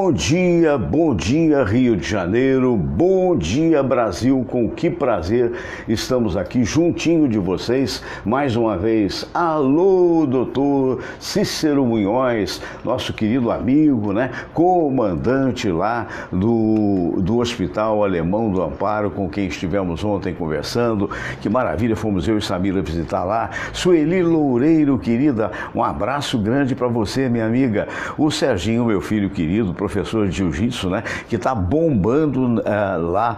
Bom dia Rio de Janeiro, bom dia Brasil, com que prazer estamos aqui juntinho de vocês, mais uma vez. Alô, doutor Cícero Munhoz, nosso querido amigo, né, comandante lá do Hospital Alemão do Amparo, com quem estivemos ontem conversando, que maravilha, fomos eu e Samira visitar lá. Sueli Loureiro, querida, um abraço grande para você, minha amiga. O Serginho, meu filho querido, professor de jiu-jitsu, né, que está bombando lá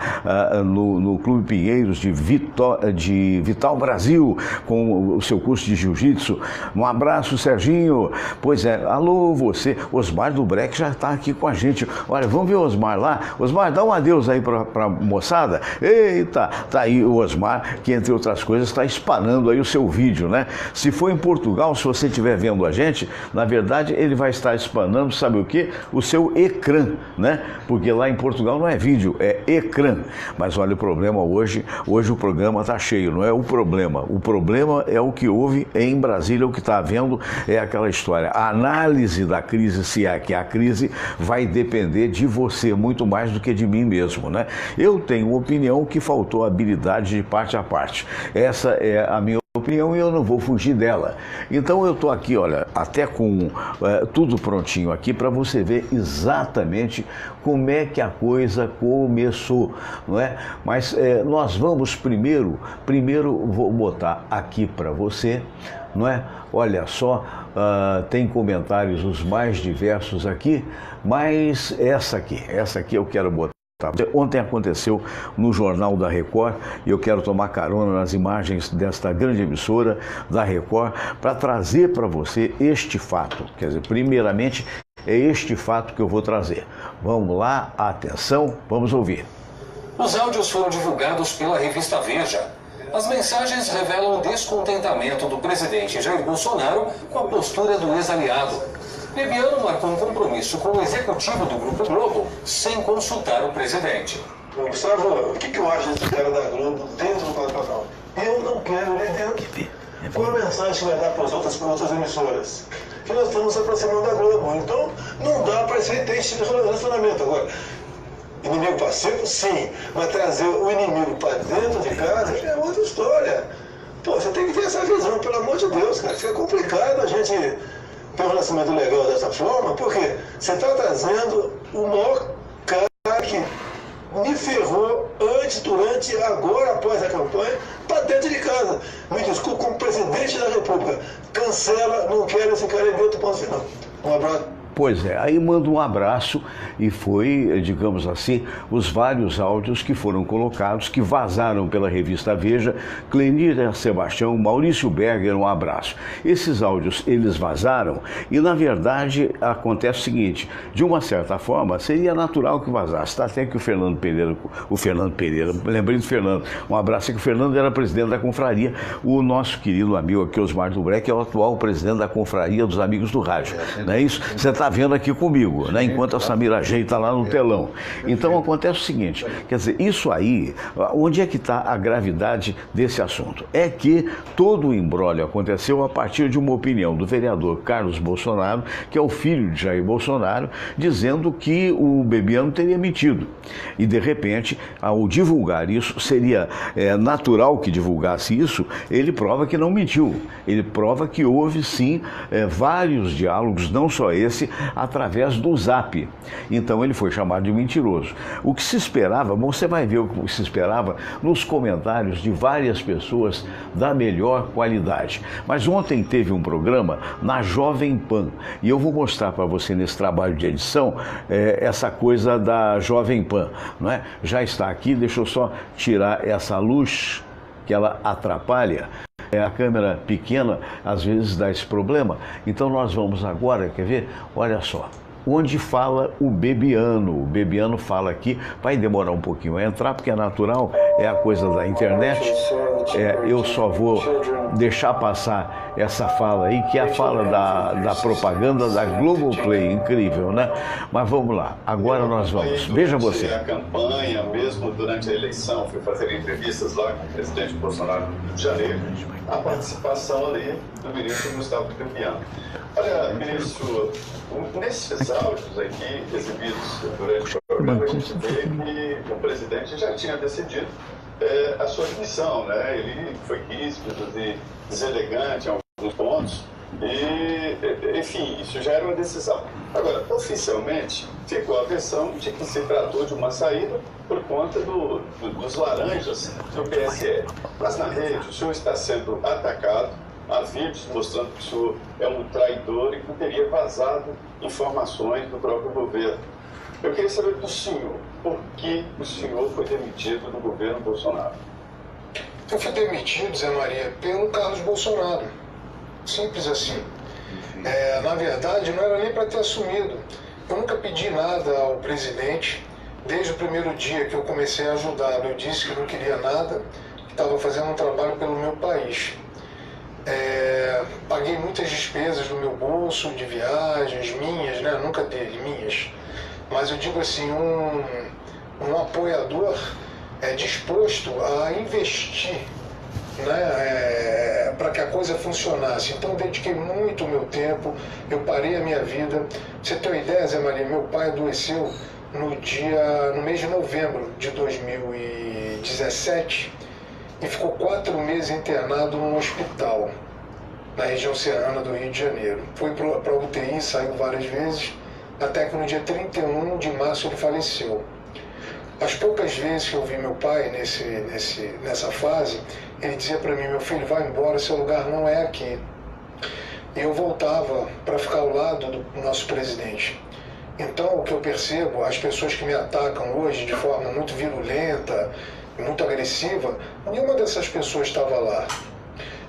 no Clube Pinheiros de Vital Brasil, com o seu curso de jiu-jitsu. Um abraço, Serginho. Pois é, alô você, Osmar do Breck já está aqui com a gente. Olha, vamos ver o Osmar lá. Osmar, dá um adeus aí para a moçada. Eita, tá aí o Osmar, que entre outras coisas está espanando aí o seu vídeo, né? Se for em Portugal, se você estiver vendo a gente, na verdade ele vai estar espanando, sabe o quê? O seu ecrã, né? Porque lá em Portugal não é vídeo, é ecrã. Mas olha o problema hoje o programa está cheio, não é o problema é o que houve em Brasília, o que está havendo é aquela história. A análise da crise, se é que a crise, vai depender de você muito mais do que de mim mesmo, né? Eu tenho opinião que faltou habilidade de parte a parte. Essa é a minha opinião e eu não vou fugir dela. Então eu estou aqui, olha, até com tudo prontinho aqui para você ver exatamente como é que a coisa começou, não é? Mas nós vamos primeiro vou botar aqui para você, não é? Olha só, tem comentários os mais diversos aqui, mas essa aqui eu quero botar. Ontem aconteceu no Jornal da Record e eu quero tomar carona nas imagens desta grande emissora da Record para trazer para você este fato. Quer dizer, primeiramente é este fato que eu vou trazer. Vamos lá, atenção, vamos ouvir. Os áudios foram divulgados pela revista Veja. As mensagens revelam o descontentamento do presidente Jair Bolsonaro com a postura do ex-aliado. Bebiano marcou um compromisso com o executivo do Grupo Globo sem consultar o presidente. Gustavo, o que eu acho desse cara da Globo dentro do canal? Eu não quero ele dentro. Qual a mensagem que vai dar para as outras emissoras? Que nós estamos se aproximando da Globo. Então, não dá para ter esse tipo de relacionamento. Agora, inimigo passivo, sim. Mas trazer o inimigo para dentro de casa é outra história. Pô, você tem que ter essa visão, pelo amor de Deus, cara. Fica complicado a gente ter um relacionamento legal dessa forma, porque você está trazendo o maior cara que me ferrou antes, durante, agora, após a campanha, para dentro de casa. Me desculpe, como presidente da República, cancela, não quero esse cara aí dentro, ponto final. Um abraço. Pois é, aí manda um abraço e foi, digamos assim, os vários áudios que foram colocados, que vazaram pela revista Veja. Clenira Sebastião, Maurício Berger, um abraço. Esses áudios, eles vazaram e, na verdade, acontece o seguinte, de uma certa forma, seria natural que vazasse, até que o Fernando Pereira, lembrei do Fernando, um abraço, que o Fernando era presidente da confraria, o nosso querido amigo aqui, Osmar do Breck, é o atual presidente da confraria dos amigos do rádio, não é isso? Você está vendo aqui comigo, né? Enquanto a Samira ajeita lá no telão. Então acontece o seguinte, quer dizer, isso aí, onde é que está a gravidade desse assunto? É que todo o imbróglio aconteceu a partir de uma opinião do vereador Carlos Bolsonaro, que é o filho de Jair Bolsonaro, dizendo que o Bebiano teria mentido. E de repente, ao divulgar isso, seria natural que divulgasse isso, ele prova que não mentiu. Ele prova que houve sim vários diálogos, não só esse, através do Zap. Então ele foi chamado de mentiroso. O que se esperava, bom, você vai ver o que se esperava nos comentários de várias pessoas da melhor qualidade. Mas ontem teve um programa na Jovem Pan e eu vou mostrar para você nesse trabalho de edição essa coisa da Jovem Pan, não é? Já está aqui, deixa eu só tirar essa luz que ela atrapalha. A câmera pequena às vezes dá esse problema. Então nós vamos agora, quer ver? Olha só, onde fala o Bebiano fala aqui, vai demorar um pouquinho a entrar, porque é natural, é a coisa da internet. Eu só vou deixar passar essa fala aí, que é a fala da propaganda da Globoplay, incrível, né? Mas vamos lá, agora nós vamos, veja você. A campanha, mesmo durante a eleição, fui fazer entrevistas lá com o presidente Bolsonaro no Rio de Janeiro, a participação ali do ministro Gustavo Bebiano. Olha, ministro, nesse exato áudios aqui exibidos durante o programa, a gente vê que o presidente já tinha decidido a sua admissão, né? Ele foi ríspido e deselegante em alguns pontos e, enfim, isso já era uma decisão. Agora, oficialmente, ficou a versão de que se tratou de uma saída por conta dos laranjas do PSL. Mas na rede, o senhor está sendo atacado. Há vídeos mostrando que o senhor é um traidor e que teria vazado informações do próprio governo. Eu queria saber do senhor, por que o senhor foi demitido do governo Bolsonaro? Eu fui demitido, Zé Maria, pelo Carlos Bolsonaro. Simples assim. Na verdade, não era nem para ter assumido. Eu nunca pedi nada ao presidente. Desde o primeiro dia que eu comecei a ajudá-lo, eu disse que não queria nada, que estava fazendo um trabalho pelo meu país. Paguei muitas despesas do meu bolso, de viagens, minhas, né? Nunca dele, minhas. Mas eu digo assim, um apoiador disposto a investir, né, para que a coisa funcionasse. Então eu dediquei muito o meu tempo, eu parei a minha vida. Pra você ter uma ideia, Zé Maria, meu pai adoeceu no mês de novembro de 2017 e ficou 4 meses internado num hospital na região serrana do Rio de Janeiro. Foi para a UTI, saiu várias vezes, até que no dia 31 de março ele faleceu. As poucas vezes que eu vi meu pai nessa fase, ele dizia para mim: meu filho, vai embora, seu lugar não é aqui. E eu voltava para ficar ao lado do nosso presidente. Então, o que eu percebo, as pessoas que me atacam hoje de forma muito virulenta, muito agressiva, nenhuma dessas pessoas estava lá.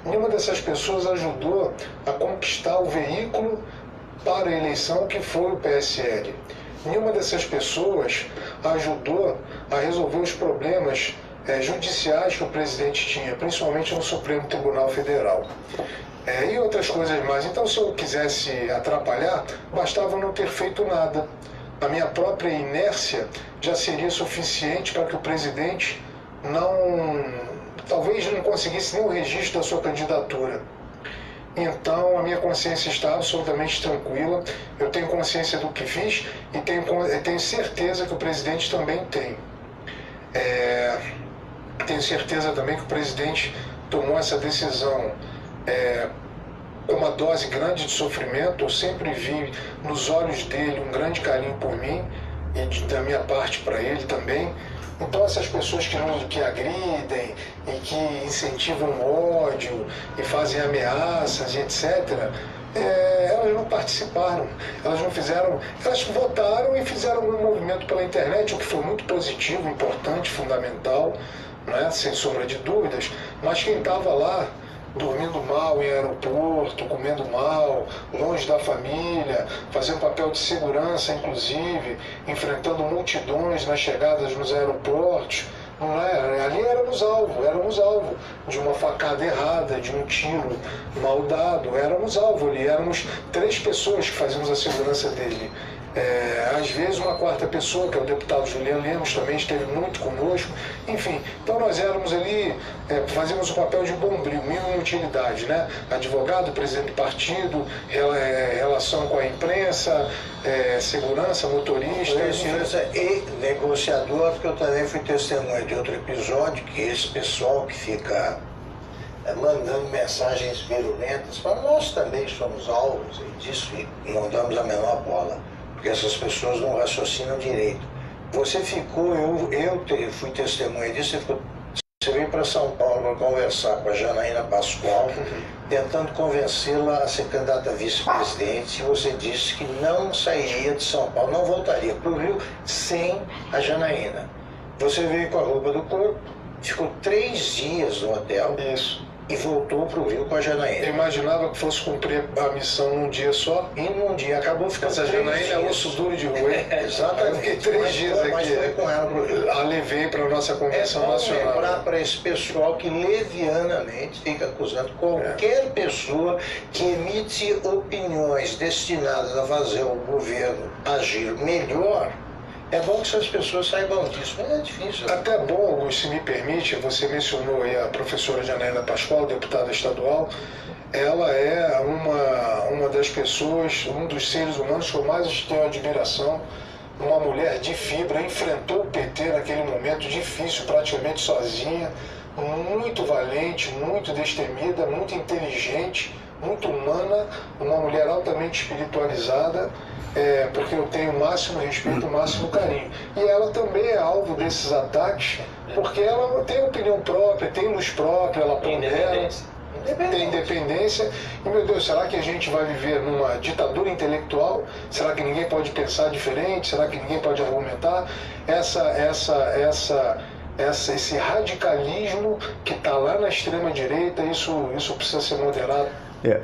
Nenhuma dessas pessoas ajudou a conquistar o veículo para a eleição que foi o PSL. Nenhuma dessas pessoas ajudou a resolver os problemas judiciais que o presidente tinha, principalmente no Supremo Tribunal Federal. E outras coisas mais. Então, se eu quisesse atrapalhar, bastava não ter feito nada. A minha própria inércia já seria suficiente para que o presidente talvez não conseguisse nem o registro da sua candidatura. Então, a minha consciência está absolutamente tranquila, eu tenho consciência do que fiz e tenho certeza que o presidente também tem. Tenho certeza também que o presidente tomou essa decisão com uma dose grande de sofrimento. Eu sempre vi nos olhos dele um grande carinho por mim e da minha parte para ele também. Então essas pessoas que agridem e que incentivam o ódio e fazem ameaças e etc., elas não participaram, elas não fizeram, elas votaram e fizeram um movimento pela internet, o que foi muito positivo, importante, fundamental, né, sem sombra de dúvidas, mas quem estava lá dormindo mal em aeroporto, comendo mal, longe da família, fazendo papel de segurança, inclusive, enfrentando multidões nas chegadas nos aeroportos. Não é? Ali éramos alvo de uma facada errada, de um tiro mal dado, éramos alvo ali, éramos 3 pessoas que fazíamos a segurança dele. Às vezes uma 4ª pessoa, que é o deputado Juliano Lemos, também esteve muito conosco. Enfim, então nós éramos ali, fazíamos o papel de bombril, mínima utilidade, né? Advogado, presidente do partido, relação com a imprensa, segurança, motorista. Segurança e negociador, porque eu também fui testemunha de outro episódio, que esse pessoal que fica mandando mensagens virulentas, para nós também somos alvos disso e não damos a menor bola, porque essas pessoas não raciocinam direito. Você ficou, eu fui testemunha disso, você veio para São Paulo para conversar com a Janaína Pascoal, tentando convencê-la a ser candidata a vice-presidente, e você disse que não sairia de São Paulo, não voltaria para o Rio sem a Janaína. Você veio com a roupa do corpo, ficou 3 dias no hotel. Isso. E voltou para o Rio com a Janaína. Eu imaginava que fosse cumprir a missão num dia só. E num dia acabou ficando. Essa Janaína é osso duro de roer. Exatamente. Eu fiquei 3 dias aqui. Mas foi com ela pro Rio. A levei para a nossa convenção nacional. Lembrar para esse pessoal que levianamente fica acusando qualquer pessoa que emite opiniões destinadas a fazer o governo agir melhor. É bom que essas pessoas saibam disso, mas é difícil. Até bom, Augusto, se me permite, você mencionou aí a professora Janaína Pascoal, deputada estadual. Ela é uma uma das pessoas, um dos seres humanos que eu mais tenho admiração, uma mulher de fibra, enfrentou o PT naquele momento difícil, praticamente sozinha, muito valente, muito destemida, muito inteligente, muito humana, uma mulher altamente espiritualizada, porque eu tenho o máximo respeito, o máximo carinho. E ela também é alvo desses ataques, porque ela tem opinião própria, tem luz própria, ela pondera, tem independência. E, meu Deus, será que a gente vai viver numa ditadura intelectual? Será que ninguém pode pensar diferente? Será que ninguém pode argumentar? Esse radicalismo que está lá na extrema-direita, isso precisa ser moderado.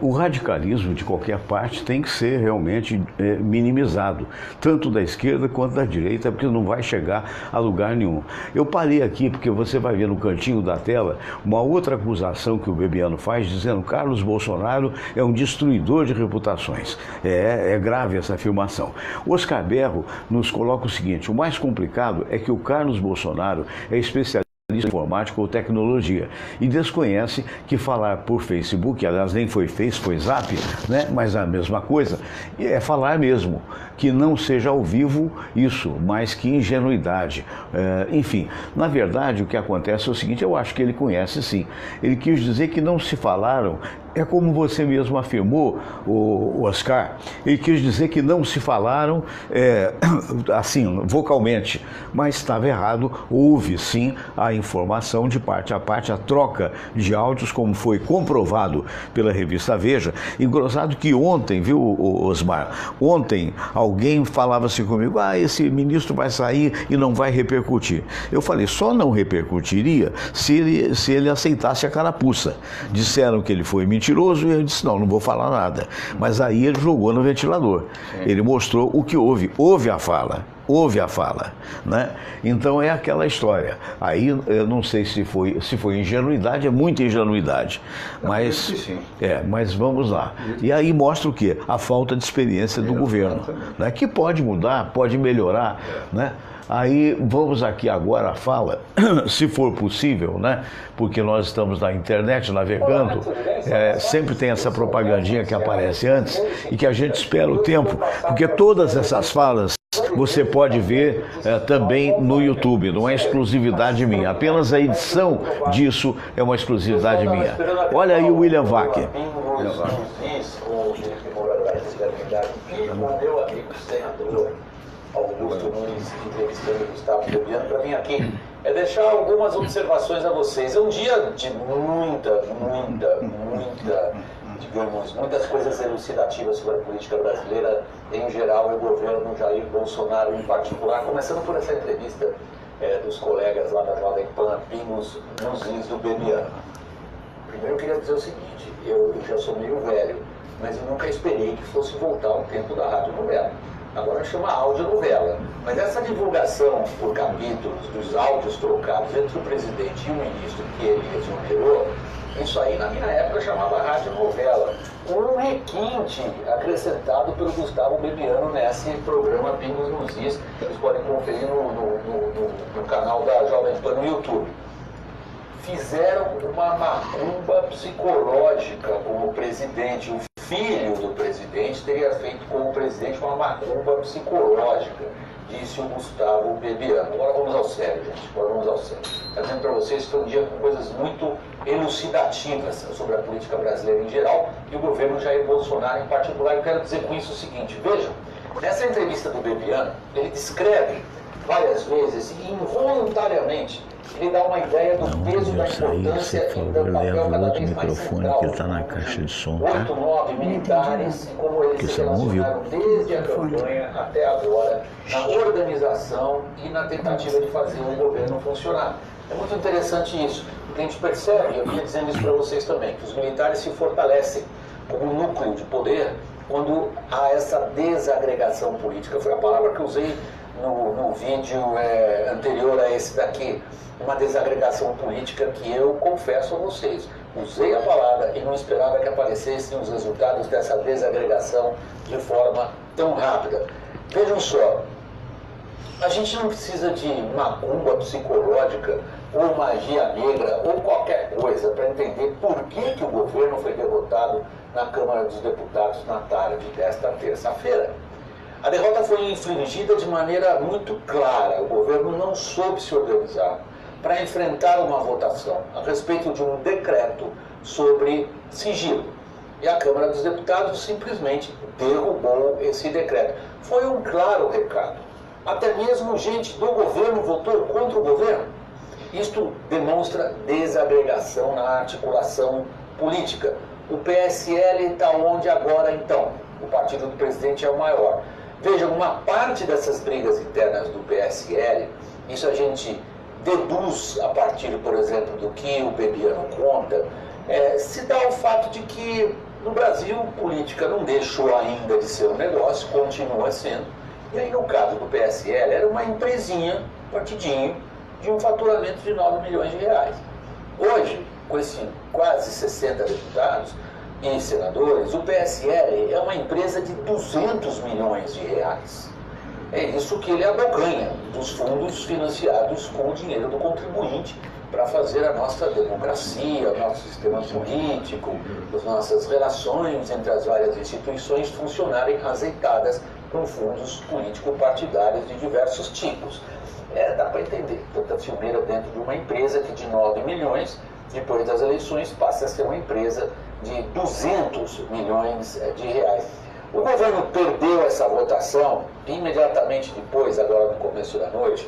O radicalismo de qualquer parte tem que ser realmente minimizado, tanto da esquerda quanto da direita, porque não vai chegar a lugar nenhum. Eu parei aqui porque você vai ver no cantinho da tela uma outra acusação que o Bebiano faz, dizendo que Carlos Bolsonaro é um destruidor de reputações. É grave essa afirmação. Oscar Berro nos coloca o seguinte: o mais complicado é que o Carlos Bolsonaro é especialista em informática ou tecnologia e desconhece que falar por Facebook, aliás nem foi Face, foi Zap, né? Mas a mesma coisa, é falar mesmo, que não seja ao vivo isso, mas que ingenuidade. Enfim, na verdade o que acontece é o seguinte: eu acho que ele conhece sim, ele quis dizer que não se falaram. É como você mesmo afirmou, o Oscar, ele quis dizer que não se falaram assim, vocalmente, mas estava errado, houve sim a informação de parte a parte, a troca de áudios, como foi comprovado pela revista Veja. Engraçado que ontem, viu, Osmar, ontem alguém falava assim comigo: esse ministro vai sair e não vai repercutir. Eu falei, só não repercutiria se ele aceitasse a carapuça. Disseram que ele foi mentiroso e eu disse, não vou falar nada. Mas aí ele jogou no ventilador. Ele mostrou o que houve a fala, né? Então é aquela história. Aí eu não sei se foi ingenuidade, é muita ingenuidade. Mas vamos lá. E aí mostra o quê? A falta de experiência do governo, né? Que pode mudar, pode melhorar, né? Aí vamos aqui agora a fala, se for possível, né? Porque nós estamos na internet navegando, sempre tem essa propagandinha que aparece antes e que a gente espera o tempo, porque todas essas falas você pode ver também no YouTube, não é exclusividade minha, apenas a edição disso é uma exclusividade minha. Olha aí o William Vac. Augusto Nunes entrevistando o Gustavo Bebiano para vir aqui deixar algumas observações a vocês. É um dia de muitas coisas elucidativas sobre a política brasileira em geral e o governo Jair Bolsonaro em particular, começando por essa entrevista dos colegas lá da Jovem Pan, Pingos nos Is do Bebiano. Primeiro eu queria dizer o seguinte: eu já sou meio velho, mas eu nunca esperei que fosse voltar ao tempo da radionovela. Agora chama audionovela. Mas essa divulgação por capítulos dos áudios trocados entre o presidente e o ministro que ele exonerou, isso aí na minha época chamava radionovela. Um requinte acrescentado pelo Gustavo Bebiano nesse programa Pingos nos Is, que vocês podem conferir no canal da Jovem Pan no YouTube. Fizeram uma macumba psicológica com o presidente. O filho do presidente teria feito com o presidente uma macumba psicológica, disse o Gustavo Bebiano. Agora vamos ao sério, gente. Está dizendo para vocês que foi um dia com coisas muito elucidativas sobre a política brasileira em geral e o governo Jair Bolsonaro em particular. Eu quero dizer com isso o seguinte: vejam, nessa entrevista do Bebiano, ele descreve várias vezes e involuntariamente ele dá uma ideia do peso da importância e do papel cada vez mais central. Que ele está na caixa de som, tá? 8, 9 militares e como eles se relacionaram desde a campanha até agora na organização e na tentativa de fazer o governo funcionar. É muito interessante isso, porque a gente percebe, eu vinha dizendo isso para vocês também, que os militares se fortalecem como núcleo de poder quando há essa desagregação política. Foi a palavra que eu usei no vídeo anterior a esse daqui, uma desagregação política que eu confesso a vocês, usei a palavra e não esperava que aparecessem os resultados dessa desagregação de forma tão rápida. Vejam só, a gente não precisa de macumba psicológica ou magia negra ou qualquer coisa para entender por que o governo foi derrotado na Câmara dos Deputados na tarde desta terça-feira. A derrota foi infligida de maneira muito clara. O governo não soube se organizar para enfrentar uma votação a respeito de um decreto sobre sigilo. E a Câmara dos Deputados simplesmente derrubou esse decreto. Foi um claro recado. Até mesmo gente do governo votou contra o governo. Isto demonstra desagregação na articulação política. O PSL está onde agora, então? O partido do presidente é o maior. Veja, uma parte dessas brigas internas do PSL, isso a gente deduz a partir, por exemplo, do que o Bebiano conta, se dá o fato de que no Brasil política não deixou ainda de ser um negócio, continua sendo. E aí no caso do PSL era uma empresinha, partidinho, de um faturamento de 9 milhões de reais. Hoje, com esses quase 60 deputados e senadores, o PSL é uma empresa de 200 milhões de reais. É isso que ele abocanha dos fundos financiados com o dinheiro do contribuinte para fazer a nossa democracia, o nosso sistema político, as nossas relações entre as várias instituições funcionarem azeitadas com fundos político-partidários de diversos tipos. Dá para entender tanta filmeira dentro de uma empresa que de 9 milhões, depois das eleições, passa a ser uma empresa de 200 milhões de reais. O governo perdeu essa votação imediatamente depois, agora no começo da noite,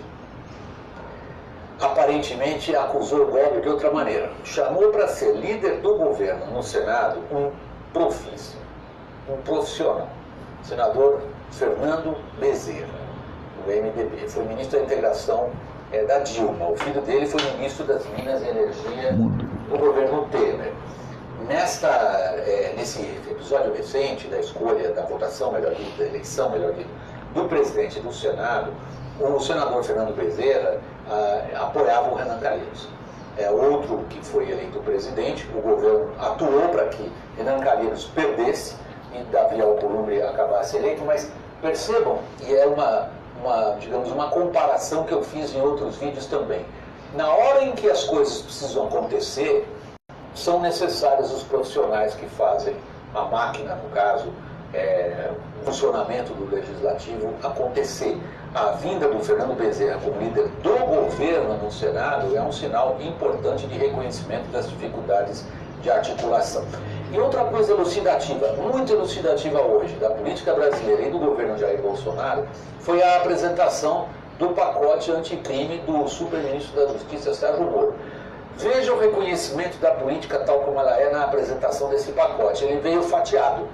aparentemente acusou o golpe de outra maneira. Chamou para ser líder do governo no Senado um profício, um profissional, o senador Fernando Bezerra, do MDB. Foi ministro da integração da Dilma. O filho dele foi ministro das Minas e Energia do governo Temer. Nesse episódio recente da escolha, da votação, melhor dito, da eleição, melhor dito, do presidente do Senado, o senador Fernando Bezerra apoiava o Renan Calheiros. Outro que foi eleito presidente, o governo atuou para que Renan Calheiros perdesse e Davi Alcolumbre acabasse eleito, mas percebam, e é digamos, uma comparação que eu fiz em outros vídeos também. Na hora em que as coisas precisam acontecer, são necessários os profissionais que fazem a máquina, no caso, o funcionamento do legislativo acontecer. A vinda do Fernando Bezerra como líder do governo no Senado é um sinal importante de reconhecimento das dificuldades de articulação. E outra coisa elucidativa, muito elucidativa hoje, da política brasileira e do governo Jair Bolsonaro, foi a apresentação do pacote anticrime do superministro da Justiça, Sérgio Moro. Veja o reconhecimento da política tal como ela é na apresentação desse pacote. Ele veio fatiado,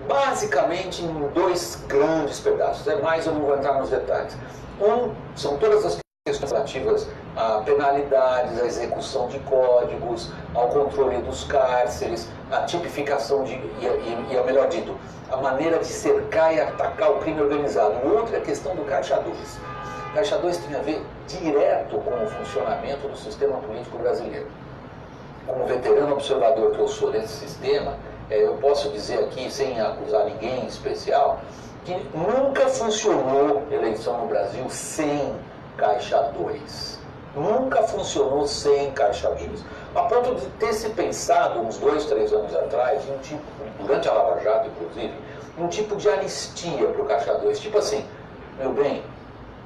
basicamente em 2 grandes pedaços. Mais eu não vou entrar nos detalhes. São todas as questões relativas a penalidades, a execução de códigos, ao controle dos cárceres, a tipificação e a melhor dito, a maneira de cercar e atacar o crime organizado. O outro é a questão do Caixa 2. Caixa 2 tem a ver direto com o funcionamento do sistema político brasileiro. Como veterano observador que eu sou desse sistema, eu posso dizer aqui, sem acusar ninguém em especial, que nunca funcionou eleição no Brasil sem Caixa 2. Nunca funcionou sem Caixa 2. A ponto de ter se pensado, uns 2, 3 anos atrás, durante a Lava Jato, inclusive, um tipo de anistia para o Caixa 2. Tipo assim, meu bem,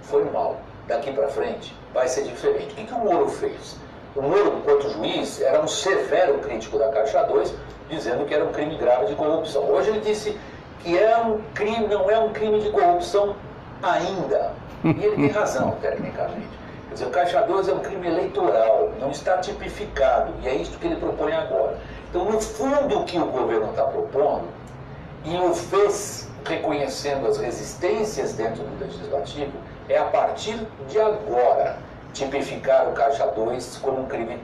foi mal. Daqui para frente vai ser diferente. O que o Moro fez? O Moro, enquanto juiz, era um severo crítico da Caixa 2, dizendo que era um crime grave de corrupção. Hoje ele disse que não é um crime de corrupção ainda. E ele tem razão, tecnicamente. Quer dizer, o Caixa 2 é um crime eleitoral, não está tipificado, e é isso que ele propõe agora. Então, no fundo, o que o governo está propondo, e o fez reconhecendo as resistências dentro do Legislativo, é a partir de agora tipificar o Caixa 2 como um crime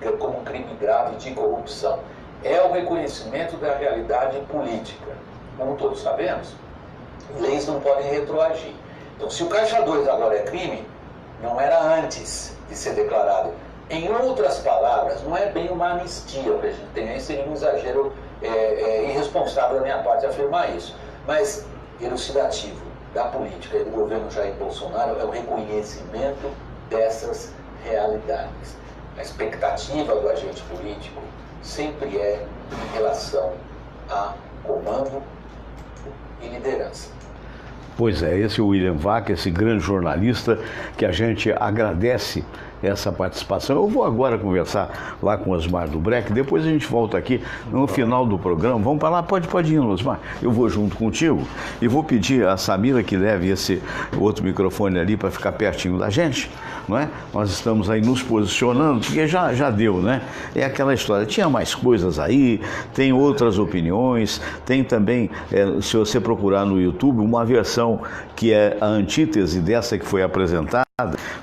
grave de corrupção. É o reconhecimento da realidade política. Como todos sabemos, leis não podem retroagir. Então, se o Caixa 2 agora é crime, não era antes de ser declarado. Em outras palavras, não é bem uma anistia, o que a gente tem aí seria um exagero irresponsável da minha parte afirmar isso. Mas elucidativo da política e do governo Jair Bolsonaro é o reconhecimento dessas realidades. A expectativa do agente político sempre é em relação a comando e liderança. Pois é, esse é o William Vac, esse grande jornalista que a gente agradece essa participação. Eu vou agora conversar lá com o Osmar do Breck, depois a gente volta aqui no final do programa. Vamos para lá? Pode ir, Osmar. Eu vou junto contigo e vou pedir a Samira que leve esse outro microfone ali para ficar pertinho da gente, não é? Nós estamos aí nos posicionando, porque já deu, né? É aquela história, tinha mais coisas aí, tem outras opiniões, tem também, se você procurar no YouTube, uma versão que é a antítese dessa que foi apresentada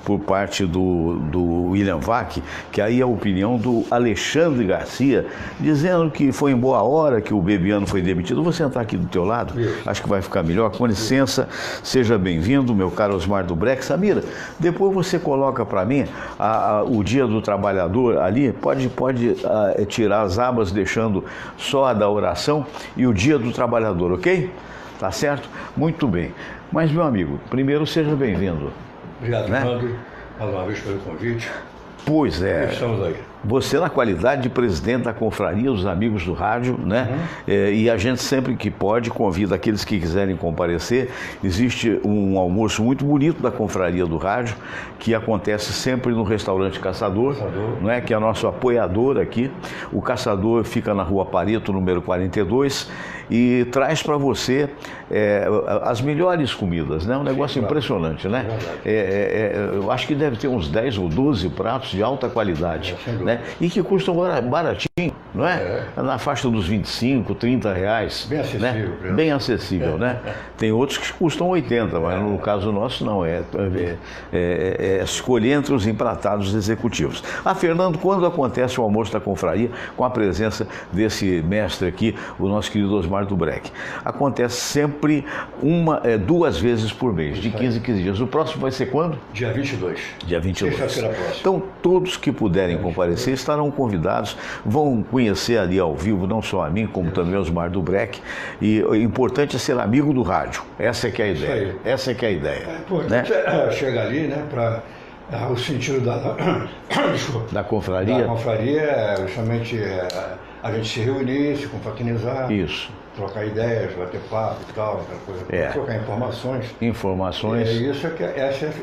por parte do William Vac, que aí é a opinião do Alexandre Garcia, dizendo que foi em boa hora que o Bebiano foi demitido. Eu vou sentar aqui do teu lado, acho que vai ficar melhor. Com licença, seja bem-vindo, meu caro Osmar do Breck. Samira, depois você coloca para mim o Dia do Trabalhador ali, pode tirar as abas, deixando só a da oração e o Dia do Trabalhador, ok? Tá certo? Muito bem. Mas, meu amigo, primeiro seja bem-vindo. Obrigado, Fernando, mais uma vez pelo convite. Pois é. Estamos aí. Você na qualidade de presidente da Confraria dos Amigos do Rádio, né? E a gente sempre que pode convida aqueles que quiserem comparecer. Existe um almoço muito bonito da Confraria do Rádio, que acontece sempre no restaurante Caçador, não é? Que é nosso apoiador aqui. O Caçador fica na Rua Pareto, número 42, e traz para você as melhores comidas, né? Um negócio impressionante, né? Eu acho que deve ter uns 10 ou 12 pratos de alta qualidade, né? E que custam baratinho, não é? Na faixa dos 25, 30 reais. Bem acessível. Né? Bem acessível, né? Tem outros que custam 80, mas no caso nosso não, escolher entre os empratados executivos. Fernando, quando acontece o almoço da Confraria, com a presença desse mestre aqui, o nosso querido Osmar do Breck? Acontece sempre duas vezes por mês, de 15 em 15 dias. O próximo vai ser quando? Dia 22. Dia 22. Sexta-feira próxima. Então, todos que puderem comparecer estarão convidados, vão conhecer ali ao vivo, não só a mim, como também o Osmar do Breck. E o importante é ser amigo do rádio. Essa é que é a ideia. Essa é que é a ideia. Né? Chega ali, né, para o sentido da confraria. Da confraria é justamente a gente se reunir, se confraternizar. Isso. Trocar ideias, bater papo e tal, aquela coisa, trocar informações.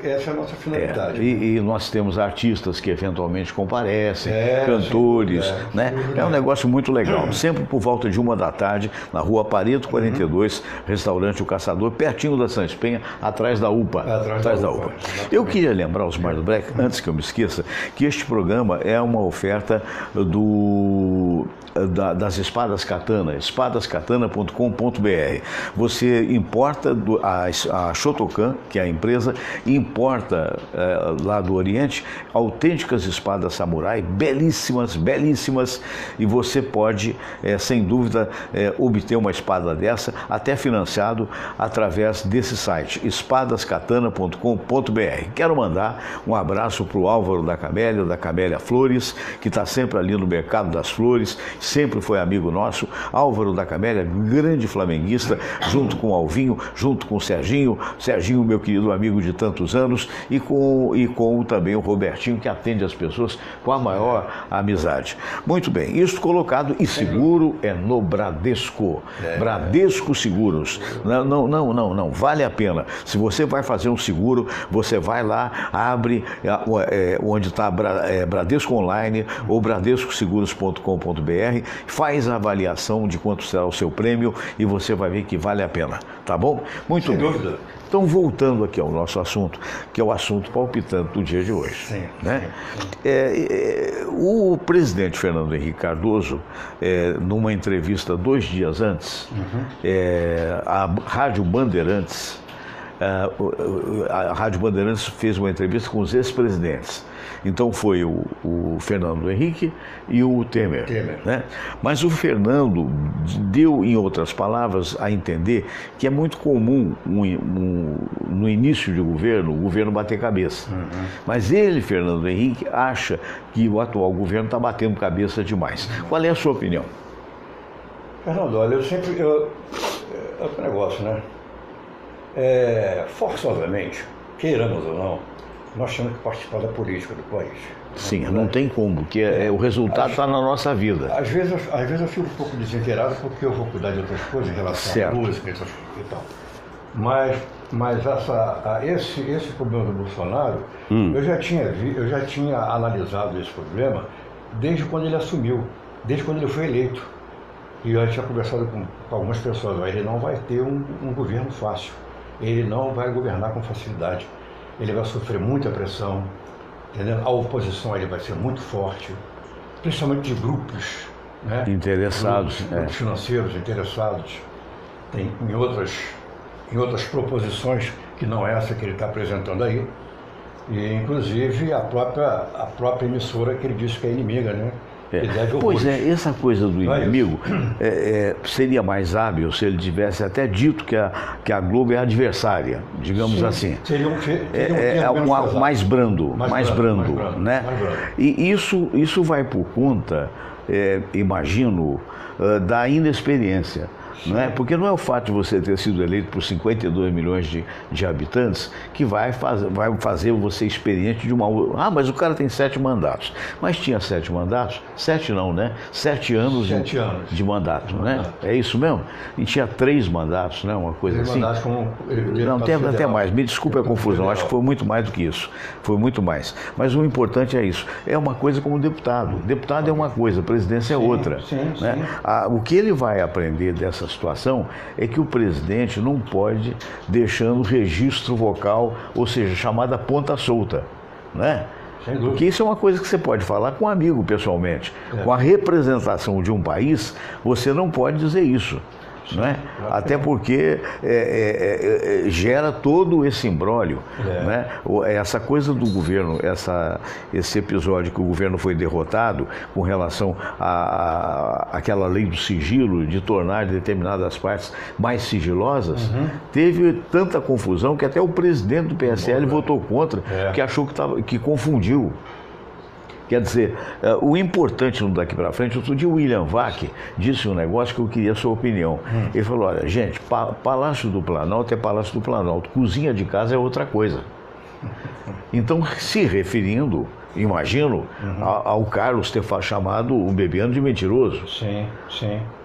Essa é a nossa finalidade. E nós temos artistas que eventualmente comparecem, cantores, né? É um negócio muito legal. Sempre por volta de 1 da tarde, na Rua Pareto 42, restaurante O Caçador, pertinho da Santos Penha, atrás da UPA. Atrás da UPA. Eu queria lembrar, Osmar do Breck, antes que eu me esqueça, que este programa é uma oferta das espadas Katana, espadascatana.com.br. Você importa a Shotokan, que é a empresa, importa lá do Oriente autênticas espadas samurai, belíssimas, e você pode, sem dúvida, obter uma espada dessa, até financiado através desse site, espadascatana.com.br. Quero mandar um abraço para o Álvaro da Camélia Flores, que está sempre ali no Mercado das Flores, sempre foi amigo nosso. Álvaro da Camélia, grande flamenguista, junto com o Alvinho, junto com o Serginho, meu querido amigo de tantos anos, e com também o Robertinho, que atende as pessoas com a maior amizade. Muito bem, isso colocado, e seguro é no Bradesco. Bradesco Seguros. Não, vale a pena. Se você vai fazer um seguro, você vai lá, abre onde está Bradesco Online ou bradescoseguros.com.br, faz a avaliação de quanto será o seu prêmio e você vai ver que vale a pena, tá bom? Muito bem. Sem dúvida. Então, voltando aqui ao nosso assunto, que é o assunto palpitante do dia de hoje. Sim, né? O presidente Fernando Henrique Cardoso, numa entrevista 2 dias antes, a Rádio Bandeirantes, fez uma entrevista com os ex-presidentes. Então foi o Fernando Henrique e o Temer. Né? Mas o Fernando deu, em outras palavras, a entender que é muito comum no início de governo, o governo bater cabeça. Mas ele, Fernando Henrique, acha que o atual governo está batendo cabeça demais. Qual é a sua opinião? Fernando, olha, é um negócio, né? Forçosamente, queiramos ou não, nós temos que participar da política do país. Sim, não tem como, porque o resultado está na nossa vida. Às vezes eu fico um pouco desinteirado porque eu vou cuidar de outras coisas em relação à música e tal. Mas esse problema do Bolsonaro, eu já tinha analisado esse problema desde quando ele assumiu, desde quando ele foi eleito. E eu já tinha conversado com algumas pessoas, ele não vai ter um governo fácil, ele não vai governar com facilidade, ele vai sofrer muita pressão, entendeu? A oposição ele vai ser muito forte, principalmente de grupos, né? Interessados, grupos financeiros interessados em outras proposições que não essa que ele está apresentando aí, e inclusive a própria emissora que ele disse que é inimiga, né? Pois é, essa coisa do inimigo seria mais hábil se ele tivesse até dito que a Globo é adversária, digamos assim. Seria mais brando, né? Mais brando. E isso vai por conta, imagino, da inexperiência. Não é? Porque não é o fato de você ter sido eleito por 52 milhões de habitantes que vai fazer você experiente de uma... mas o cara tem 7 mandatos. Mas tinha 7 mandatos? 7 não, né? 7 anos de mandato, né? É isso mesmo? E tinha 3 mandatos, né? Uma coisa assim. Mandatos como não, tem até mais. Me desculpe a confusão. Acho que foi muito mais do que isso. Foi muito mais. Mas o importante é isso. É uma coisa como deputado. Deputado é uma coisa, presidência é outra. Né? O que ele vai aprender dessa situação é que o presidente não pode deixando registro vocal, ou seja, chamada ponta solta, né? Porque isso é uma coisa que você pode falar com um amigo pessoalmente. Com a representação de um país, você não pode dizer isso. Não é? Até porque gera todo esse imbróglio, né? Essa coisa do governo, esse episódio que o governo foi derrotado com relação àquela lei do sigilo, de tornar determinadas partes mais sigilosas, teve tanta confusão que até o presidente do PSL votou contra, que achou que confundiu. Quer dizer, o importante daqui para frente, outro dia o William Vac disse um negócio que eu queria a sua opinião. Ele falou, olha, gente, Palácio do Planalto é Palácio do Planalto, cozinha de casa é outra coisa. Então, se referindo, imagino, ao Carlos ter chamado o Bebiano de mentiroso. Sim.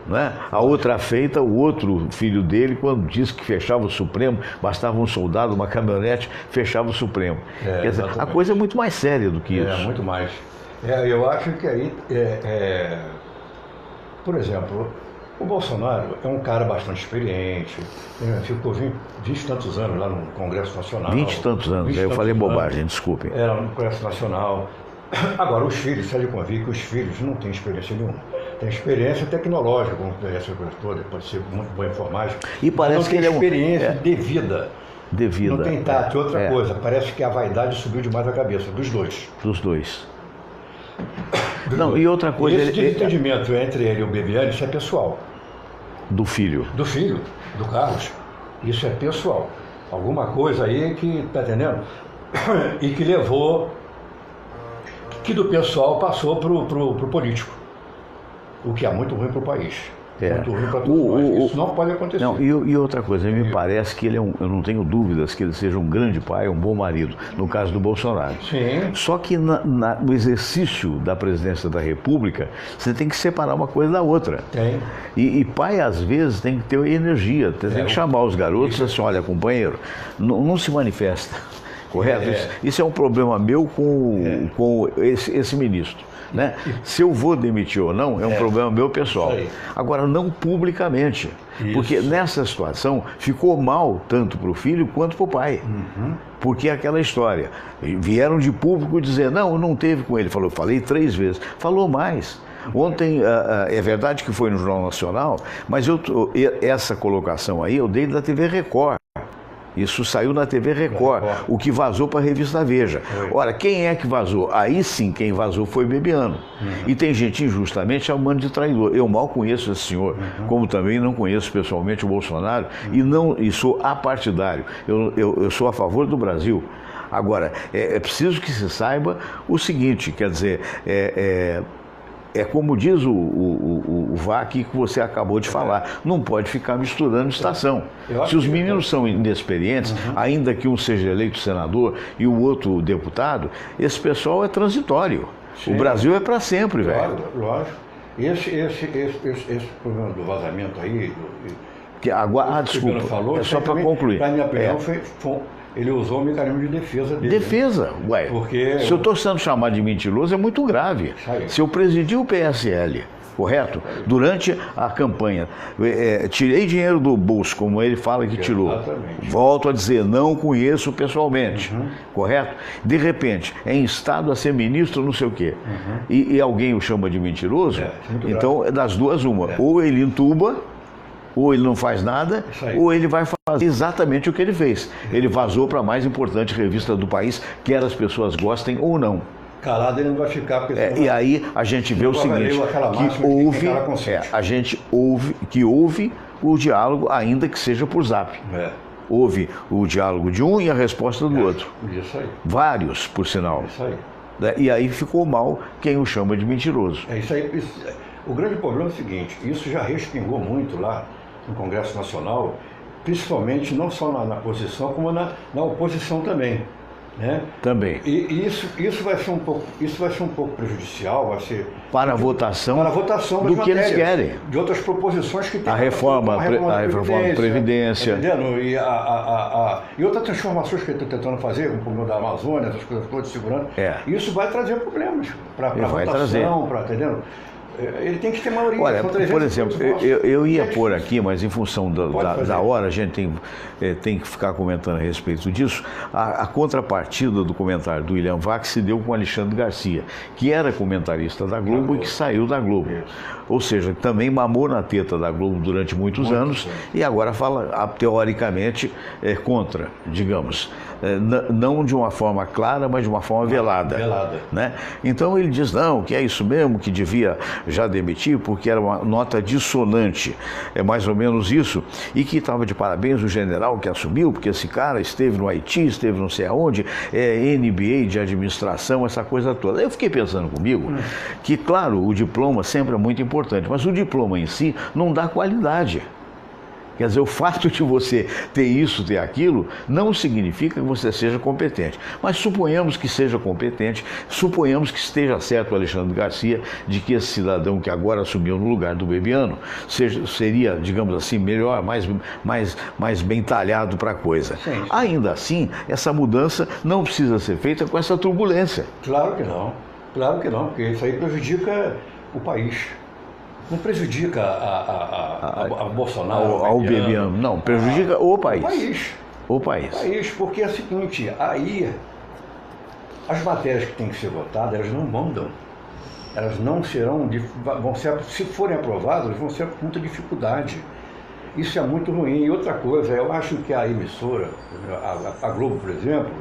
Né? A outra feita, o outro filho dele, quando disse que fechava o Supremo, bastava um soldado, uma caminhonete, fechava o Supremo. Quer dizer, a coisa é muito mais séria do que isso. Muito mais. Eu acho que aí, por exemplo, o Bolsonaro é um cara bastante experiente, ficou 20 e tantos anos lá no Congresso Nacional. 20 e tantos anos, eu falei bobagem, desculpe. Era no Congresso Nacional. Agora, os filhos, você deve convir que os filhos não têm experiência nenhuma. Tem experiência tecnológica, como essa coisa toda, pode ser muito boa informática. E parece que ele é experiência de vida. Não tem tato. Outra coisa, parece que a vaidade subiu demais a cabeça, dos dois. Não, e outra coisa... Esse desentendimento entre ele e o Bebiano, isso é pessoal. Do filho, do Carlos. Isso é pessoal. Alguma coisa aí que, tá entendendo? E que levou, que do pessoal passou pro político. O que é muito ruim para o país. Muito ruim para todos nós. Isso não pode acontecer. Não, e outra coisa, me parece que ele eu não tenho dúvidas que ele seja um grande pai, um bom marido, no caso do Bolsonaro. Sim. Só que no exercício da presidência da República, você tem que separar uma coisa da outra. Tem. E pai, às vezes, tem que ter energia, tem que chamar os garotos e assim, olha, companheiro, não se manifesta. Correto? Isso é um problema meu com esse ministro. Né? Se eu vou demitir ou não, é um problema meu pessoal. Agora, não publicamente. Porque nessa situação ficou mal tanto para o filho quanto para o pai. Porque é aquela história. Vieram de público dizer, não teve com ele. Falei 3 vezes. Falou mais. Ontem, é verdade que foi no Jornal Nacional, mas essa colocação aí eu dei da TV Record. Isso saiu na TV Record, o que vazou para a revista Veja. Ora, quem é que vazou? Aí sim, quem vazou foi Bebiano. E tem gente injustamente chamando de traidor. Eu mal conheço esse senhor, como também não conheço pessoalmente o Bolsonaro, e sou apartidário. Eu sou a favor do Brasil. Agora, é preciso que se saiba o seguinte, quer dizer, como diz o o VAC que você acabou de falar. Não pode ficar misturando estação. Se os meninos são inexperientes, ainda que um seja eleito senador e o outro deputado, esse pessoal é transitório. Sim. O Brasil é para sempre, velho. Lógico. Esse problema do vazamento aí... desculpa, falou, é só para concluir. Na minha opinião, ele usou o mecanismo de defesa dele. Defesa, ué. Porque se eu estou sendo chamado de mentiroso, é muito grave. Se eu presidi o PSL, correto? Durante a campanha, tirei dinheiro do bolso, como ele fala que tirou. Exatamente. Volto a dizer, não conheço pessoalmente, correto? De repente, é instado a ser ministro, não sei o quê, e alguém o chama de mentiroso, então é das duas uma. Ou ele entuba, ou ele não faz nada, ou ele vai fazer exatamente o que ele fez. Ele vazou para a mais importante revista do país, quer as pessoas gostem ou não. Calado ele não vai ficar... E aí a gente vê o seguinte, que houve o diálogo, ainda que seja por zap. Houve o diálogo de um e a resposta do outro. Isso aí. Vários, por sinal. Isso aí. E aí ficou mal quem o chama de mentiroso. Isso aí. O grande problema é o seguinte, isso já respingou muito lá no Congresso Nacional, principalmente não só na posição, como na oposição também. Né? Também. E isso vai ser um pouco prejudicial, vai ser para a votação do que eles querem, de outras proposições que tem a reforma da Previdência, entendendo? E outras transformações que ele está tentando fazer, como o problema da Amazônia, essas coisas todas segurando. Isso vai trazer problemas para a votação, entendendo? Ele tem que ter maioria. Olha, por exemplo, eu ia pôr aqui, mas em função da hora, a gente tem que ficar comentando a respeito disso. A contrapartida do comentário do William Vac se deu com o Alexandre Garcia, que era comentarista da Globo e que saiu da Globo. Ou seja, também mamou na teta da Globo durante muitos anos e agora fala, teoricamente, contra, digamos. Não de uma forma clara, mas de uma forma velada. Né? Então ele diz, não, que é isso mesmo, que devia já demitir, porque era uma nota dissonante, é mais ou menos isso, e que estava de parabéns o general que assumiu, porque esse cara esteve no Haiti, esteve não sei aonde, MBA de administração, essa coisa toda. Eu fiquei pensando comigo que, claro, o diploma sempre é muito importante, mas o diploma em si não dá qualidade. Quer dizer, o fato de você ter isso, ter aquilo, não significa que você seja competente. Mas suponhamos que seja competente, suponhamos que esteja certo o Alexandre Garcia de que esse cidadão que agora assumiu no lugar do Bebiano seria, digamos assim, melhor, mais bem talhado para a coisa. Sim. Ainda assim, essa mudança não precisa ser feita com essa turbulência. Claro que não, porque isso aí prejudica o país. Não prejudica a Bolsonaro. Ao Bebiano. Não, prejudica o país. O país, porque é o seguinte, aí as matérias que têm que ser votadas, elas não mandam. Elas não serão, vão ser, se forem aprovadas, vão ser com muita dificuldade. Isso é muito ruim. E outra coisa, eu acho que a emissora, a Globo, por exemplo,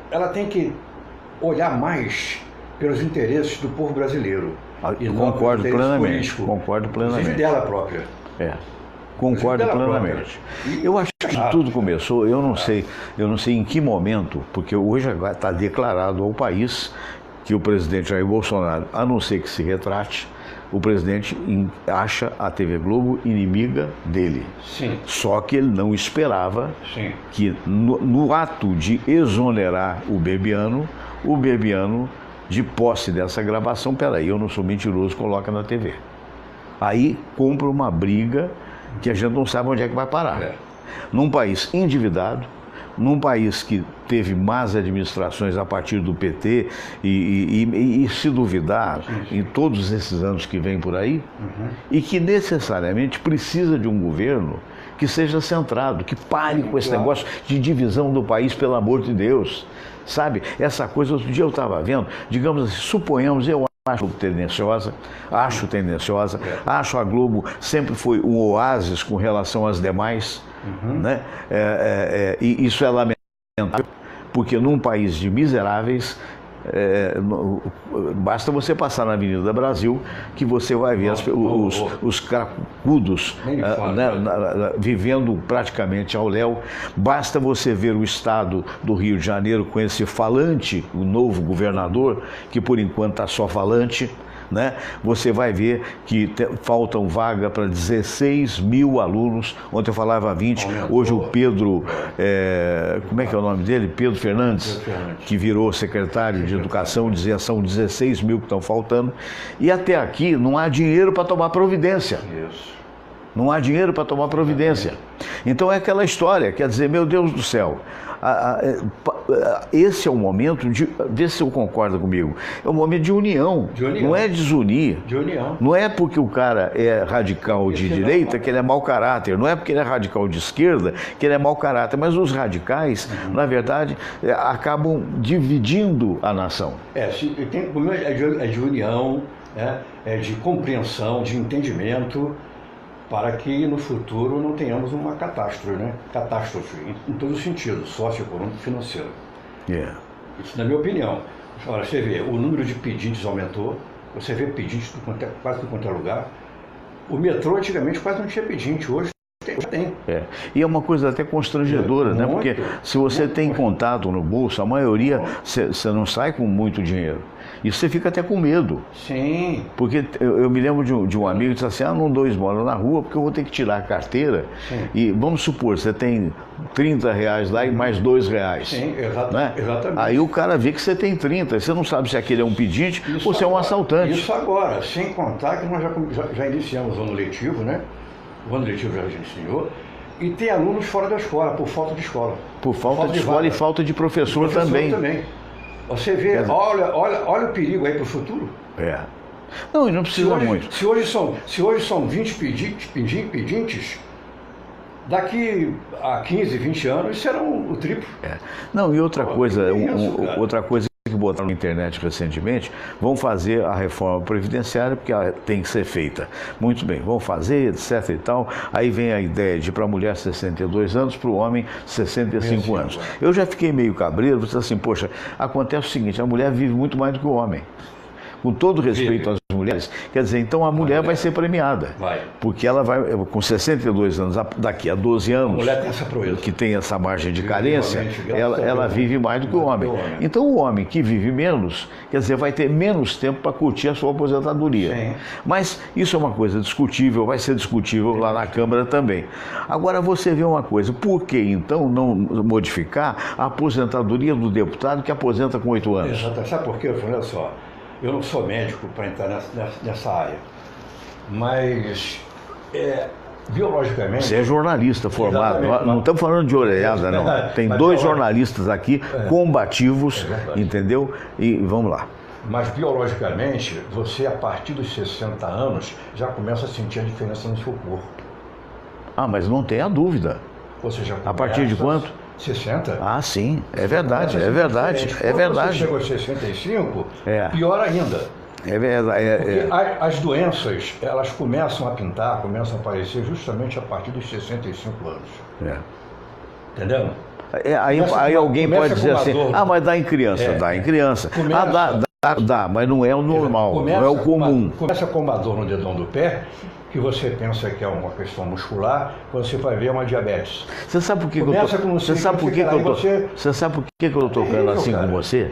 ela tem que olhar mais pelos interesses do povo brasileiro. Concordo plenamente. Concordo plenamente. Dela própria. Concordo plenamente. Eu acho que tudo começou, eu não sei em que momento, porque hoje está declarado ao país que o presidente Jair Bolsonaro, a não ser que se retrate, o presidente acha a TV Globo inimiga dele. Sim. Só que ele não esperava que no ato de exonerar o Bebiano, de posse dessa gravação, peraí, eu não sou mentiroso, coloca na TV. Aí compra uma briga que a gente não sabe onde é que vai parar. Num país endividado, num país que teve más administrações a partir do PT e se duvidar, em todos esses anos que vem por aí, e que necessariamente precisa de um governo que seja centrado, que pare com esse negócio de divisão do país, pelo amor de Deus. Sabe, essa coisa, outro dia eu estava vendo, digamos assim, suponhamos, eu acho tendenciosa, acho a Globo sempre foi um oásis com relação às demais, né? E isso é lamentável, porque num país de miseráveis, basta você passar na Avenida Brasil que você vai ver os cracudos vivendo praticamente ao léu. Basta você ver o estado do Rio de Janeiro com esse falante, o novo governador, que por enquanto está só falante, né? Você vai ver que faltam vaga para 16 mil alunos. Ontem eu falava 20, hoje o Pedro, como é que é o nome dele? Pedro Fernandes, que virou secretário de Educação, dizia que são 16 mil que estão faltando. E até aqui não há dinheiro para tomar providência. Isso. Não há dinheiro para tomar providência. Então é aquela história, quer dizer, meu Deus do céu, esse é o momento de, vê se você concorda comigo, é um momento de união, não é desunir. De união. Não é porque o cara é radical de direita que ele é mau caráter, não é porque ele é radical de esquerda que ele é mau caráter, mas os radicais, na verdade, acabam dividindo a nação. É de união, é de compreensão, de entendimento, para que no futuro não tenhamos uma catástrofe, né? Catástrofe em todos os sentidos, socioeconômico e financeiro. Isso na minha opinião. Agora, você vê, o número de pedintes aumentou, você vê pedintes quase em qualquer lugar. O metrô antigamente quase não tinha pedinte, hoje tem. E é uma coisa até constrangedora, né? Porque se você tem contato no bolso, a maioria, você não sai com muito dinheiro. E você fica até com medo. Sim. Porque eu me lembro de um amigo que disse assim, não dou esmola na rua porque eu vou ter que tirar a carteira. Sim. E vamos supor, você tem R$30 lá e mais R$2. Sim, né? Exatamente. Aí o cara vê que você tem 30, você não sabe se aquele é um pedinte ou se é um assaltante. Isso agora, sem contar que nós já iniciamos o ano letivo, né? O ano letivo já iniciou. E tem alunos fora da escola, por falta de escola. Por falta de escola e falta de professor também. Você vê, olha o perigo aí para o futuro. Não, e não precisa muito. Se hoje são 20 pedintes, daqui a 15, 20 anos serão o triplo. Não, e outra coisa, outra coisa que botaram na internet recentemente, vão fazer a reforma previdenciária porque ela tem que ser feita. Muito bem, vão fazer, etc e tal. Aí vem a ideia de para a mulher 62 anos, para o homem 65 anos. Eu já fiquei meio cabreiro, disse assim, poxa, acontece o seguinte, a mulher vive muito mais do que o homem. Com todo respeito às mulheres, quer dizer, então a mulher vai ser premiada. Porque ela vai, com 62 anos, daqui a 12 anos, a mulher tem essa proeza, que tem essa margem de carência, ela vive mais do que o homem. Então o homem que vive menos, quer dizer, vai ter menos tempo para curtir a sua aposentadoria. Sim. Mas isso é uma coisa discutível, vai ser discutível lá na Câmara também. Agora você vê uma coisa, por que então não modificar a aposentadoria do deputado que aposenta com 8 anos? Exato. Sabe por quê? Olha só. Eu não sou médico para entrar nessa área, mas biologicamente... Você é jornalista formado, não estamos falando de orelhada, não. Tem dois jornalistas aqui combativos, entendeu? E vamos lá. Mas biologicamente, você a partir dos 60 anos já começa a sentir a diferença no seu corpo. Mas não tenha dúvida. Você já a partir de quanto? 60? Sim, é verdade, é verdade, é verdade. Quando você chega aos 65, pior ainda. É verdade. Porque as doenças, elas começam a pintar, começam a aparecer justamente a partir dos 65 anos. Entendeu? Aí alguém pode dizer assim, mas dá em criança, dá em criança. Dá, mas não é o normal, não é o comum. Começa com uma dor no dedão do pé, que você pensa que é uma questão muscular, quando você vai ver é uma diabetes. Você sabe por que eu estou tocando assim com você?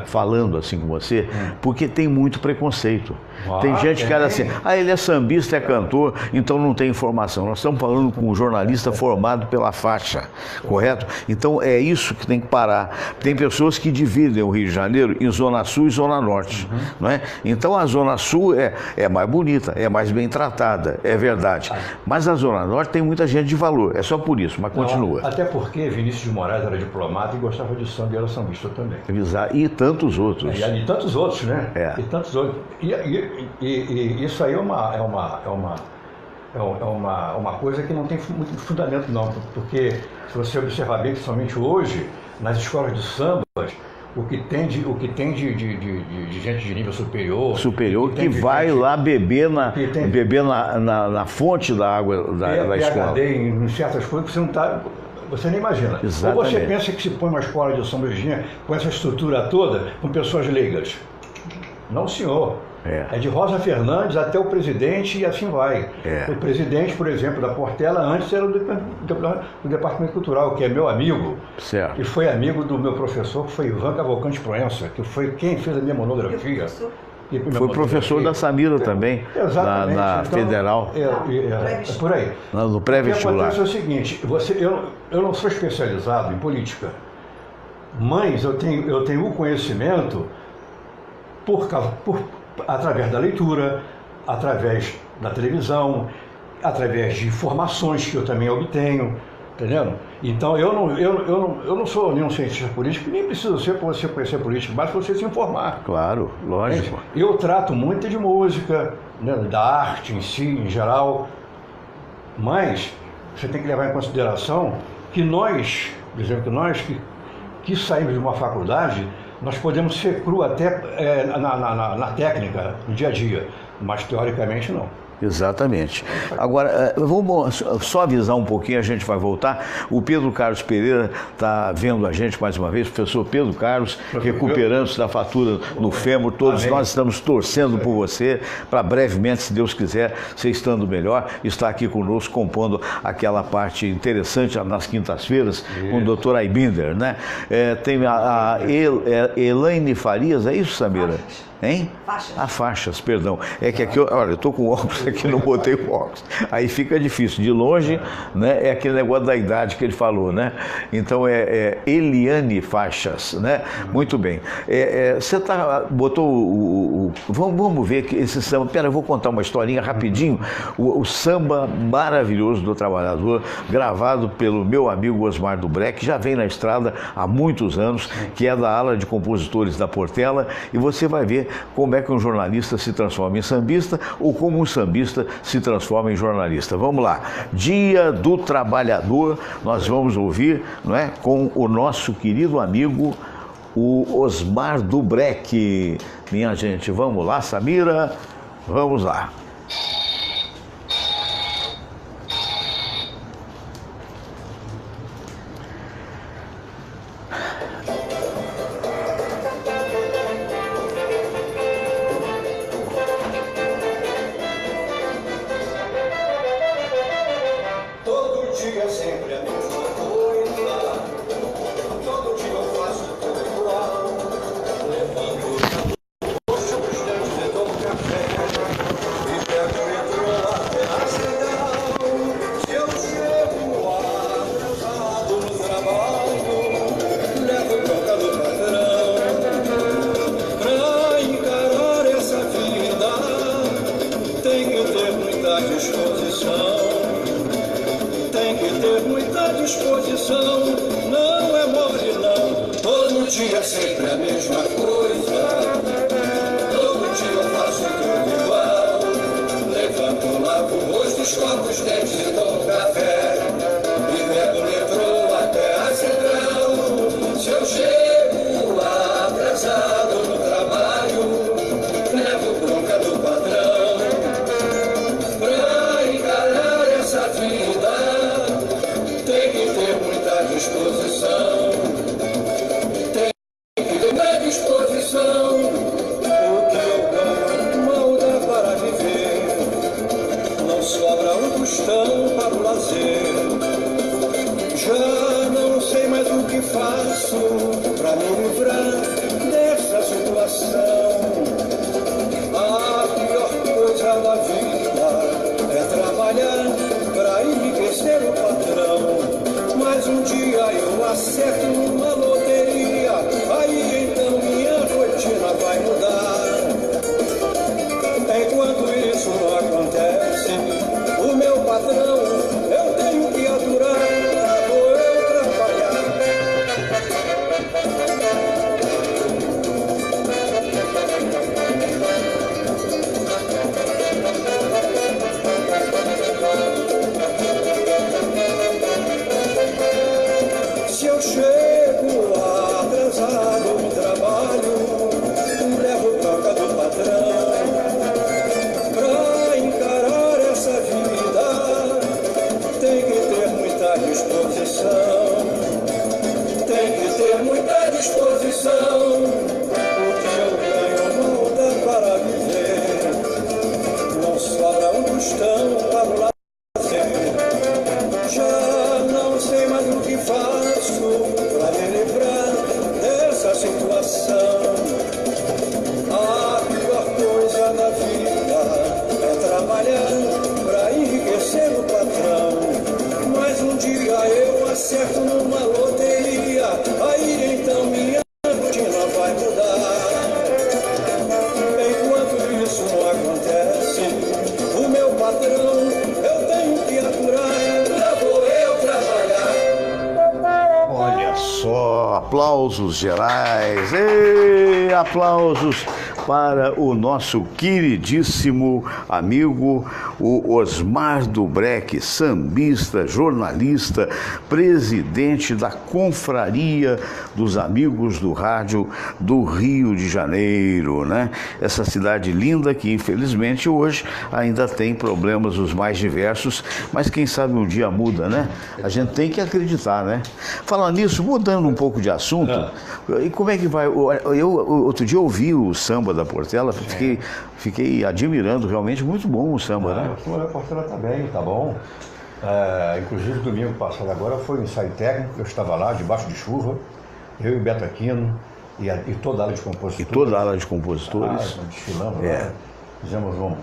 Falando assim com você? Porque tem muito preconceito. Tem gente que era assim, ele é sambista, é cantor, então não tem informação. Nós estamos falando com um jornalista formado pela faixa, correto? Então é isso que tem que parar. Tem pessoas que dividem o Rio de Janeiro em Zona Sul e Zona Norte, não é? Então a Zona Sul é mais bonita, é mais bem tratada, é verdade. Mas a Zona Norte tem muita gente de valor, é só por isso, mas continua. Até porque Vinícius de Moraes era diplomata e gostava de samba e era sambista também. E tantos outros. E tantos outros, né? E tantos outros. E isso aí é uma coisa que não tem muito fundamento não, porque se você observar bem, principalmente hoje, nas escolas de samba, o que tem de gente de nível superior que vai lá beber na fonte da água da escola. PhD em certas coisas que você não está Você nem imagina. Exatamente. Ou você pensa que se põe uma escola de São Virgínia com essa estrutura toda, com pessoas leigas. Não, senhor. É de Rosa Fernandes até o presidente e assim vai. O presidente, por exemplo, da Portela, antes era do Departamento Cultural, que é meu amigo. Certo. E foi amigo do meu professor, que foi Ivan Cavalcante Proença, que foi quem fez a minha monografia. Foi professor da Samira também, na então, Federal. É por aí. No pré-vestibular. O que acontece é o seguinte, eu não sou especializado em política, mas eu tenho o conhecimento através da leitura, através da televisão, através de informações que eu também obtenho, entendendo? Então eu não sou nenhum cientista político, nem preciso ser para você conhecer política, basta você se informar. Claro, lógico. Eu trato muito de música, né, da arte em si, em geral, mas você tem que levar em consideração que nós, por exemplo, que saímos de uma faculdade, nós podemos ser cru até na técnica, no dia a dia, mas teoricamente não. Exatamente. Agora, vamos só avisar um pouquinho, a gente vai voltar. O Pedro Carlos Pereira está vendo a gente mais uma vez, professor Pedro Carlos, recuperando-se da fatura no fêmur. Todos nós estamos torcendo por você, para brevemente, se Deus quiser, você estando melhor, estar aqui conosco, compondo aquela parte interessante nas quintas-feiras, com o doutor Aibinder, né? Tem a Elaine Farias, é isso, Samira? Hein? Faixas. Faixas, perdão. É que aqui, olha, eu estou com óculos aqui, não botei o óculos. Aí fica difícil. De longe, né, é aquele negócio da idade que ele falou, né? Então Eliane Faixas, né? Muito bem. Você botou vamos ver que esse samba. Pera, eu vou contar uma historinha rapidinho. O samba maravilhoso do Trabalhador, gravado pelo meu amigo Osmar Dubrec, que já vem na estrada há muitos anos, que é da ala de compositores da Portela, e você vai ver como é que um jornalista se transforma em sambista ou como um sambista se transforma em jornalista. Vamos lá. Dia do Trabalhador, nós vamos ouvir, não é, com o nosso querido amigo, o Osmar Dubrec. Minha gente, vamos lá, Samira, vamos lá. Se eu chego aplausos gerais. Ei, aplausos para o nosso queridíssimo amigo, o Osmar Dubreck, sambista, jornalista, presidente da Confraria dos Amigos do Rádio do Rio de Janeiro, né? Essa cidade linda que, infelizmente, hoje ainda tem problemas os mais diversos, mas quem sabe um dia muda, né? A gente tem que acreditar, né? Falando nisso, mudando um pouco de assunto, e como é que vai? Eu outro dia ouvi o samba da Portela, fiquei admirando, realmente muito bom o samba, né? O samba da Portela tá bem, tá bom. Inclusive, domingo passado agora foi um ensaio técnico, eu estava lá, debaixo de chuva, eu e o Beto Aquino, e toda a ala de compositores. E toda a ala de compositores. Desfilamos lá, fizemos um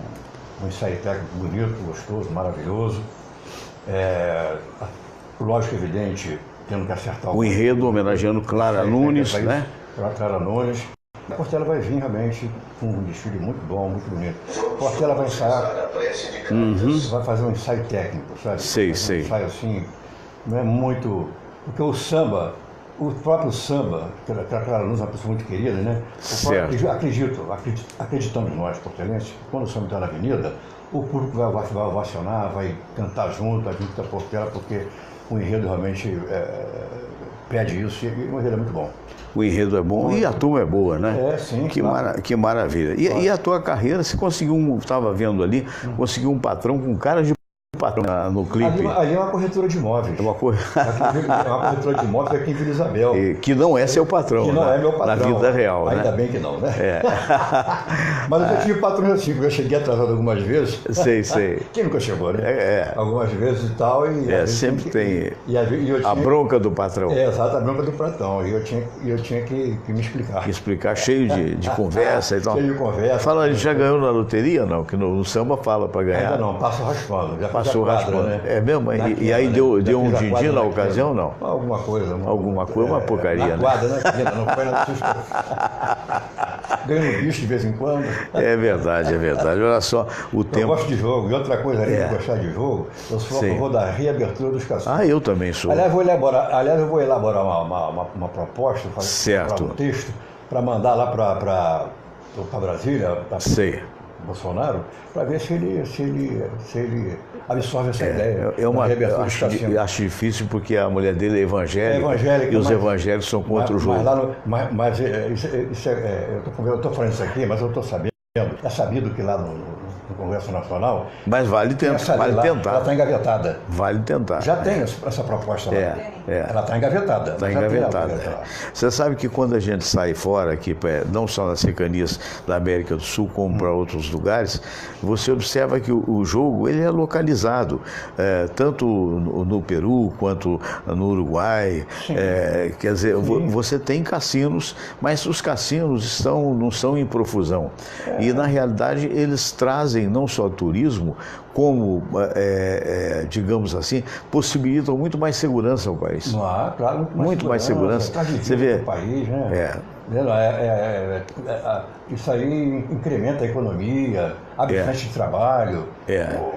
ensaio técnico bonito, gostoso, maravilhoso. Lógico, evidente, tendo que acertar o enredo homenageando Clara Nunes, né? Clara Nunes. A Portela vai vir realmente com um desfile muito bom, muito bonito. A Portela vai ensaiar, vai fazer um ensaio técnico, sabe? Sei. Um ensaio assim, não é muito... Porque o samba, o próprio samba, que a Clara Nunes é uma pessoa muito querida, né? Acreditamos nós, portelenses, que quando o samba está na avenida, o público vai ovacionar, vai cantar junto, a gente da Portela, porque o enredo realmente pede isso, e o enredo é muito bom. O enredo é bom e a turma é boa, né? Sim, que maravilha. E a tua carreira, você conseguiu estava vendo ali, conseguiu um patrão com cara de patrão no clipe. Ali é uma corretora de imóveis. É uma corretora de imóveis aqui em Vila Isabel. Que não é seu patrão, que não é meu patrão. Na vida real, Ainda né? bem que não, né? Mas eu já tive patrão assim, porque eu cheguei atrasado algumas vezes. Sei. Quem nunca chegou, né? Algumas vezes e tal. Sempre tem a bronca do patrão. Exato, a bronca do patrão. E eu tinha que me explicar. Explicar, cheio de conversa e tal. Cheio de conversa. Fala, ele já ganhou na loteria, não? Que no samba fala para ganhar. Ainda não, passo raspando. Já passou raspando. Né? É mesmo? E aí deu um din-din na ocasião, não? Alguma coisa. Uma porcaria, na quadra, né? Não foi na susto. Ganhando bicho de vez em quando. É verdade. Olha só, o tempo... Eu gosto de jogo. E outra coisa, além de gostar de jogo, eu sou a favor da reabertura dos cassinos. Eu também sou. Aliás, eu vou elaborar uma proposta, um texto, para mandar lá para Brasília, para Bolsonaro, para ver se ele absorve essa ideia. Eu acho difícil porque a mulher dele é evangélica, e os evangélicos são contra o jogo. Eu estou falando isso aqui, mas eu estou sabendo, é sabido que lá no Congresso Nacional... Mas vale tentar. Ela está engavetada. Vale tentar. Já tem essa proposta lá. Ela está engavetada. Está engavetada. Você sabe que quando a gente sai fora, aqui, não só nas cercanias da América do Sul, como para outros lugares, você observa que o jogo ele é localizado, tanto no Peru quanto no Uruguai. Quer dizer, você tem cassinos, mas os cassinos não são em profusão. E, na realidade, eles trazem não só turismo, como, digamos assim, possibilitam muito mais segurança ao país. Claro, muito mais segurança. Você vê o país, né? Isso aí incrementa a economia, abre frente de trabalho,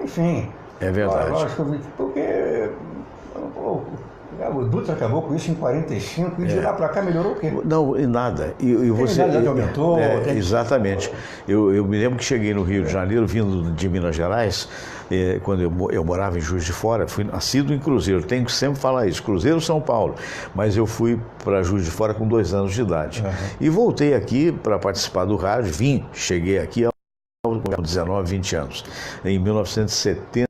enfim. É verdade. Lógico, porque o Dutra acabou com isso em 45 e de lá para cá melhorou o quê? Não, em nada. E você aumentou. Exatamente. Eu me lembro que cheguei no Rio de Janeiro, vindo de Minas Gerais, quando eu morava em Juiz de Fora, fui nascido em Cruzeiro, tenho que sempre falar isso, Cruzeiro, São Paulo, mas eu fui para Juiz de Fora com 2 anos de idade. E voltei aqui para participar do rádio, cheguei aqui com 19, 20 anos, em 1970.